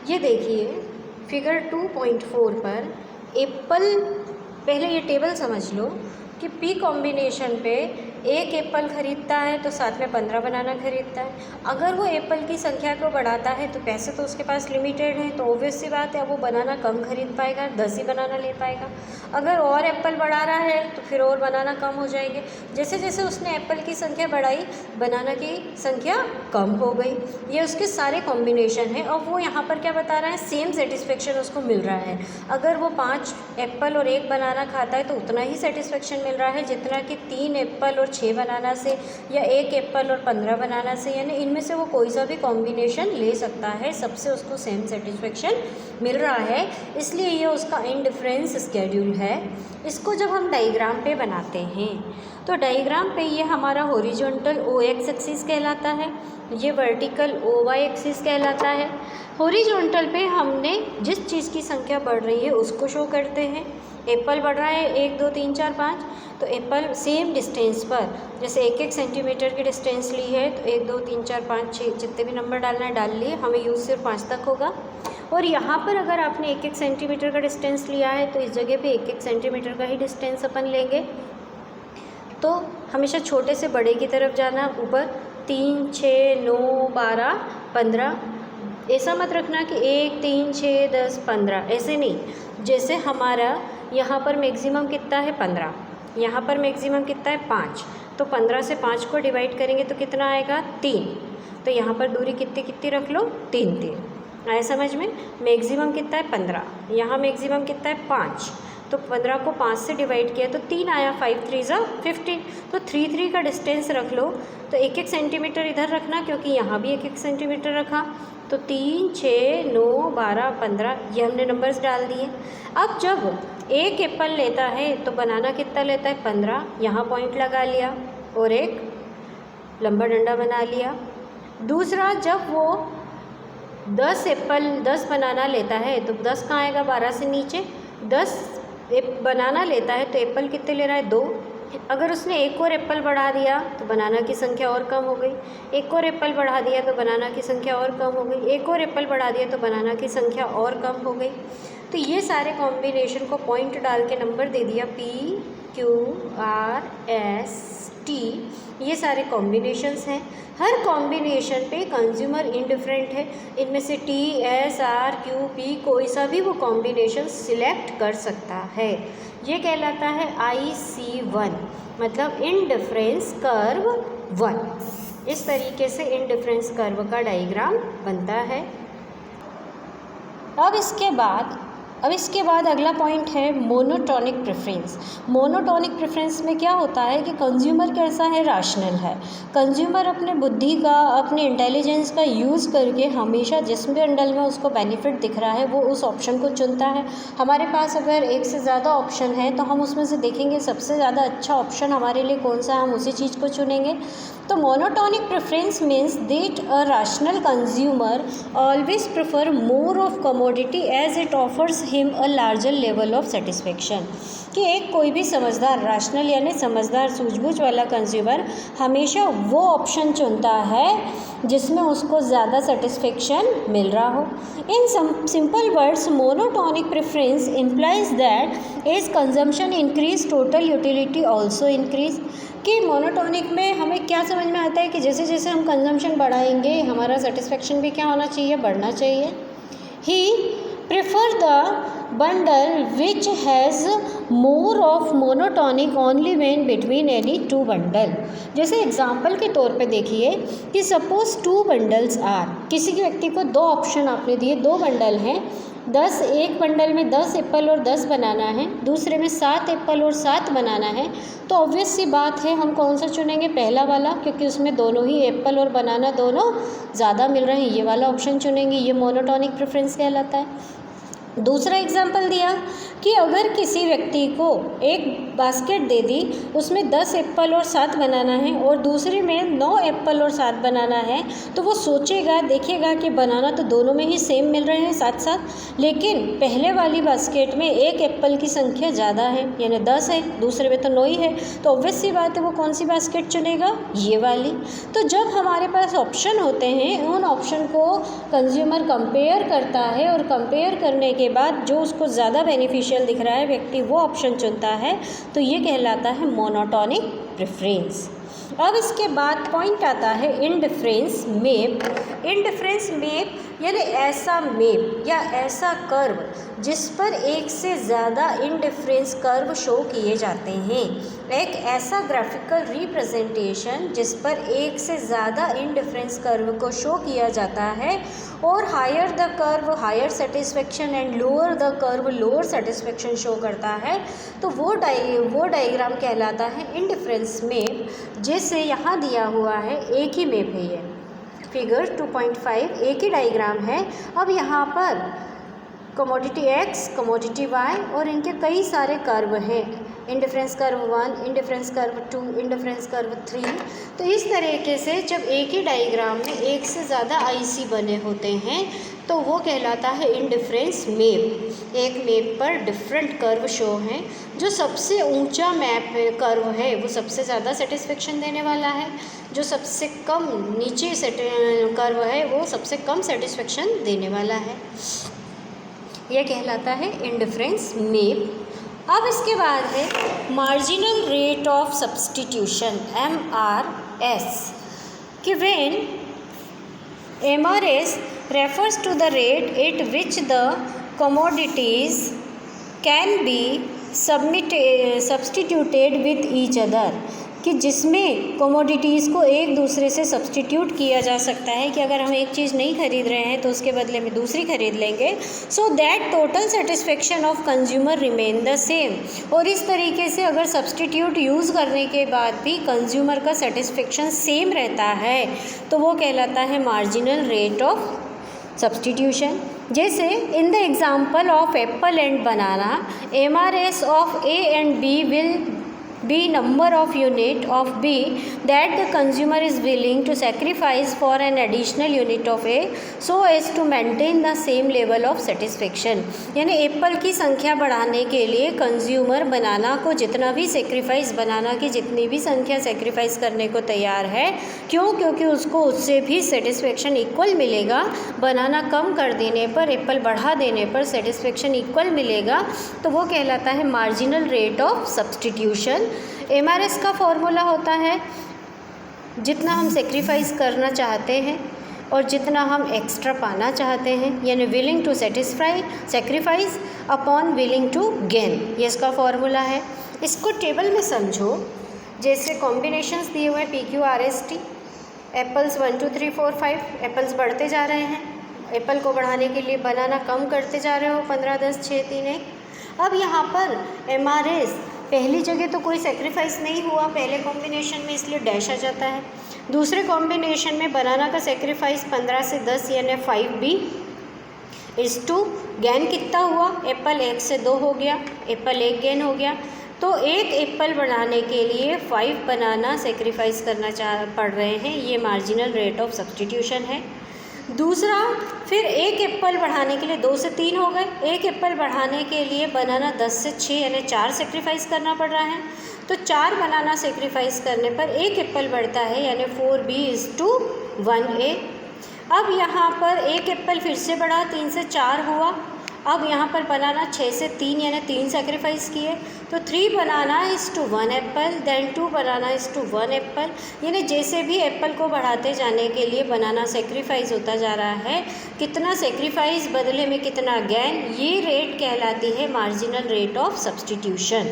ये देखिए फिगर 2.4 पर एप्पल, पहले ये टेबल समझ लो कि पी कॉम्बिनेशन पे एक एप्पल ख़रीदता है तो साथ में 15 बनाना ख़रीदता है। अगर वो एप्पल की संख्या को बढ़ाता है तो पैसे तो उसके पास लिमिटेड हैं, तो ऑब्वियस सी बात है वो बनाना कम खरीद पाएगा, 10 ही बनाना ले पाएगा। अगर और एप्पल बढ़ा रहा है तो फिर और बनाना कम हो जाएंगे। जैसे जैसे उसने एप्पल की संख्या बढ़ाई, बनाना की संख्या कम हो गई। ये उसके सारे कॉम्बिनेशन है। और वो यहाँ पर क्या बता रहा है, सेम सेटिस्फेक्शन उसको मिल रहा है। अगर वो 5 एप्पल और 1 बनाना खाता है तो उतना ही सेटिस्फेक्शन मिल रहा है जितना कि 3 एप्पल और 6 बनाना से, या 1 एप्पल और 15 बनाना से। यानी इनमें से वो कोई सा भी कॉम्बिनेशन ले सकता है, सबसे उसको सेम सेटिस्फेक्शन मिल रहा है। इसलिए ये उसका इंडिफरेंस स्केड्यूल है। इसको जब हम डायग्राम पे बनाते हैं तो डायग्राम पे ये हमारा हॉरिजॉन्टल ओ एक्स एक्सिस कहलाता है, ये वर्टिकल ओ वाई एक्सिस कहलाता है। हॉरिजॉन्टल पे हमने जिस चीज़ की संख्या बढ़ रही है उसको शो करते हैं। एप्पल बढ़ रहा है 1 2 3 4 5, तो एप्पल सेम डिस्टेंस पर, जैसे 1 सेंटीमीटर की डिस्टेंस ली है तो 1 2 3 4 5 6 जितने भी नंबर डालना है डाल लिए, हमें यूज़ सिर्फ 5 तक होगा। और यहाँ पर अगर आपने 1 सेंटीमीटर का डिस्टेंस लिया है तो इस जगह पे 1 सेंटीमीटर का ही डिस्टेंस अपन लेंगे। तो हमेशा छोटे से बड़े की तरफ जाना, ऊपर 3 6 9 12 15। ऐसा मत रखना कि 1 3 6 10 15, ऐसे नहीं। जैसे हमारा यहाँ पर मैक्सिमम कितना है 15, यहाँ पर मैक्सिमम कितना है 5, तो 15 से 5 को डिवाइड करेंगे तो कितना आएगा 3। तो यहाँ पर दूरी कितनी कितनी रख लो, 3 3। आया समझ में? मैक्सिमम कितना है 15, यहाँ मैक्सिमम कितना है 5, तो 15 को 5 से डिवाइड किया तो 3 आया, 5 3 ज़ा 15। तो 3 3 का डिस्टेंस रख लो। तो 1 सेंटीमीटर इधर रखना क्योंकि यहाँ भी 1 सेंटीमीटर रखा। तो 3 6 9 12 15 ये हमने नंबर्स डाल दिए। अब जब एक एप्पल लेता है तो बनाना कितना लेता है 15, यहाँ पॉइंट लगा लिया और एक लंबा डंडा बना लिया। दूसरा, जब वो 10 एप्पल 10 बनाना लेता है तो 10 कहाँ आएगा, 12 से नीचे। 10 बनाना लेता है तो एप्पल कितने ले रहा है 2। अगर उसने एक और एप्पल बढ़ा दिया तो बनाना की संख्या और कम हो गई, एक और एप्पल बढ़ा दिया तो बनाना की संख्या और कम हो गई, एक और एप्पल बढ़ा दिया तो बनाना की संख्या और कम हो गई। तो ये सारे कॉम्बिनेशन को पॉइंट डाल के नंबर दे दिया P Q R S T। ये सारे कॉम्बिनेशंस हैं। हर कॉम्बिनेशन पे कंज्यूमर इंडिफरेंट है। इनमें से T S R Q P कोई सा भी वो कॉम्बिनेशन सिलेक्ट कर सकता है। ये कहलाता है IC1, मतलब इंडिफरेंस कर्व 1। इस तरीके से इंडिफरेंस कर्व का डायग्राम बनता है। अब इसके बाद अगला पॉइंट है मोनोटोनिक प्रेफरेंस। मोनोटोनिक प्रेफरेंस में क्या होता है कि कंज्यूमर कैसा है, राशनल है। कंज्यूमर अपने बुद्धि का, अपने इंटेलिजेंस का यूज़ करके हमेशा जिस भी बंडल में उसको बेनिफिट दिख रहा है वो उस ऑप्शन को चुनता है। हमारे पास अगर एक से ज़्यादा ऑप्शन है तो हम उसमें से देखेंगे सबसे ज़्यादा अच्छा ऑप्शन हमारे लिए कौन सा है, हम उसी चीज़ को चुनेंगे। तो monotonic preference means that a rational consumer always prefer more of commodity as it offers him a larger level of satisfaction। कि एक कोई भी समझदार, राशनल यानी समझदार सूझबूझ वाला कंज्यूमर हमेशा वो ऑप्शन चुनता है जिसमें उसको ज़्यादा सेटिस्फेक्शन मिल रहा हो। In simple words, monotonic preference implies that as consumption increase total utility also increase. कि मोनोटोनिक में हमें क्या समझ में आता है कि जैसे जैसे हम कंजम्पशन बढ़ाएंगे हमारा सेटिस्फेक्शन भी क्या होना चाहिए, बढ़ना चाहिए। He prefer the bundle which has more of monotonic only when between any 2 bundle. जैसे एग्जांपल के तौर पे देखिए कि सपोज 2 बंडल्स आर, किसी व्यक्ति को 2 ऑप्शन आपने दिए, 2 बंडल हैं, 10, एक बंडल में 10 एप्पल और 10 बनाना है, दूसरे में 7 एप्पल और 7 बनाना है। तो ऑब्वियस सी बात है हम कौन सा चुनेंगे, पहला वाला, क्योंकि उसमें दोनों ही एप्पल और बनाना दोनों ज़्यादा मिल रहे हैं, ये वाला ऑप्शन चुनेंगे। ये मोनोटोनिक प्रेफरेंस कहलाता है। दूसरा एग्जाम्पल दिया कि अगर किसी व्यक्ति को एक बास्केट दे दी, उसमें 10 एप्पल और 7 बनाना है और दूसरे में 9 एप्पल और 7 बनाना है, तो वो सोचेगा, देखेगा कि बनाना तो दोनों में ही सेम मिल रहे हैं 7-7, लेकिन पहले वाली बास्केट में एक एप्पल की संख्या ज़्यादा है यानी 10 है, दूसरे में तो 9 ही है, तो ऑब्वियस सी बात है वो कौन सी बास्केट चुनेगा, ये वाली। तो जब हमारे पास ऑप्शन होते हैं, उन ऑप्शन को कंज्यूमर कंपेयर करता है और कंपेयर करने के बाद जो उसको ज़्यादा बेनिफिशियल दिख रहा है व्यक्ति वो ऑप्शन चुनता है, तो ये कहलाता है मोनोटोनिक प्रेफरेंस। अब इसके बाद पॉइंट आता है इंडिफरेंस मैप। इंडिफरेंस मैप यानी ऐसा मैप या ऐसा कर्व जिस पर एक से ज़्यादा इंडिफरेंस कर्व शो किए जाते हैं। एक ऐसा ग्राफिकल रिप्रेजेंटेशन जिस पर एक से ज़्यादा इंडिफरेंस कर्व को शो किया जाता है और higher the curve higher satisfaction and lower the curve lower satisfaction show करता है, तो वो डायग्राम कहलाता है इंडिफरेंस मैप। जैसे यहाँ दिया हुआ है, एक ही मैप है, ये फिगर 2.5 एक ही डायग्राम है। अब यहाँ पर कमोडिटी एक्स, कमोडिटी वाई और इनके कई सारे कर्व हैं, indifference curve 1, indifference curve 2, indifference curve 3। तो इस तरीके से जब एक ही डायग्राम में एक से ज़्यादा आईसी बने होते हैं तो वो कहलाता है इंडिफरेंस मैप। एक मैप पर डिफरेंट कर्व शो हैं, जो सबसे ऊंचा मैप कर्व है वो सबसे ज़्यादा सेटिस्फेक्शन देने वाला है, जो सबसे कम नीचे कर्व है वो सबसे कम सेटिस्फेक्शन देने वाला है। यह कहलाता है इंडिफरेंस मैप। अब इसके बाद है marginal rate of substitution MRS, कि when MRS refers to the rate at which the commodities can be substituted with each other, कि जिसमें कमोडिटीज़ को एक दूसरे से सब्सटीट्यूट किया जा सकता है कि अगर हम एक चीज़ नहीं खरीद रहे हैं तो उसके बदले में दूसरी खरीद लेंगे, so that total satisfaction of consumer remain the same. और इस तरीके से अगर सब्सटीट्यूट यूज़ करने के बाद भी कंज्यूमर का सेटिस्फेक्शन सेम रहता है तो वो कहलाता है मार्जिनल रेट ऑफ सब्सटीट्यूशन। जैसे in the example of apple and banana, MRS of A and B will be number of unit of B that the consumer is willing to sacrifice for an additional unit of A so as to maintain the same level of satisfaction। यानी Apple की संख्या बढ़ाने के लिए consumer बनाना को जितना भी sacrifice, बनाना की जितनी भी संख्या सेक्रीफाइस करने को तैयार है। क्यों? क्योंकि उसको उससे भी सेटिस्फेक्शन इक्वल मिलेगा। बनाना कम कर देने पर, एप्पल बढ़ा देने पर सेटिस्फेक्शन इक्वल मिलेगा, तो वो कहलाता है marginal rate of substitution. MRS का फॉर्मूला होता है जितना हम सेक्रीफाइस करना चाहते हैं और जितना हम एक्स्ट्रा पाना चाहते हैं, यानी willing to sacrifice upon willing to gain, ये इसका फॉर्मूला है। इसको टेबल में समझो, जैसे कॉम्बिनेशंस दिए हुए हैं PQRST, एप्पल्स 1 2 3 4 5, एप्पल्स बढ़ते जा रहे हैं, एप्पल को बढ़ाने के लिए बनाना कम करते जा रहे हो 15 10 6 3 1। अब यहाँ पर MRS पहली जगह तो कोई सेक्रीफाइस नहीं हुआ पहले कॉम्बिनेशन में, इसलिए डैश आ जाता है। दूसरे कॉम्बिनेशन में बनाना का सेक्रीफाइस 15 से 10 यानी 5B इस टू गेन कितना हुआ, एप्पल 1 से 2 हो गया, एप्पल 1 गेन हो गया। तो एक एप्पल बनाने के लिए 5 बनाना सेक्रीफाइस करना पड़ रहे हैं, ये मार्जिनल रेट ऑफ सब्सटीट्यूशन है। दूसरा, फिर एक एप्पल बढ़ाने के लिए 2 से 3 हो गए, एक एप्पल बढ़ाने के लिए बनाना 10 से 6 यानी 4 सेक्रीफाइस करना पड़ रहा है। तो 4 बनाना सेक्रीफाइस करने पर एक एप्पल बढ़ता है यानी 4B/1A। अब यहाँ पर एक एप्पल फिर से बढ़ा, 3 से 4 हुआ। अब यहाँ पर बनाना 6 से 3 यानी 3 सेक्रीफाइस किए, तो 3 बनाना /1 एप्पल, देन 2 बनाना /1 एप्पल। यानी जैसे भी एप्पल को बढ़ाते जाने के लिए बनाना सेक्रीफाइस होता जा रहा है, कितना सेक्रीफाइस बदले में कितना गेन, ये रेट कहलाती है मार्जिनल रेट ऑफ सब्सटीट्यूशन।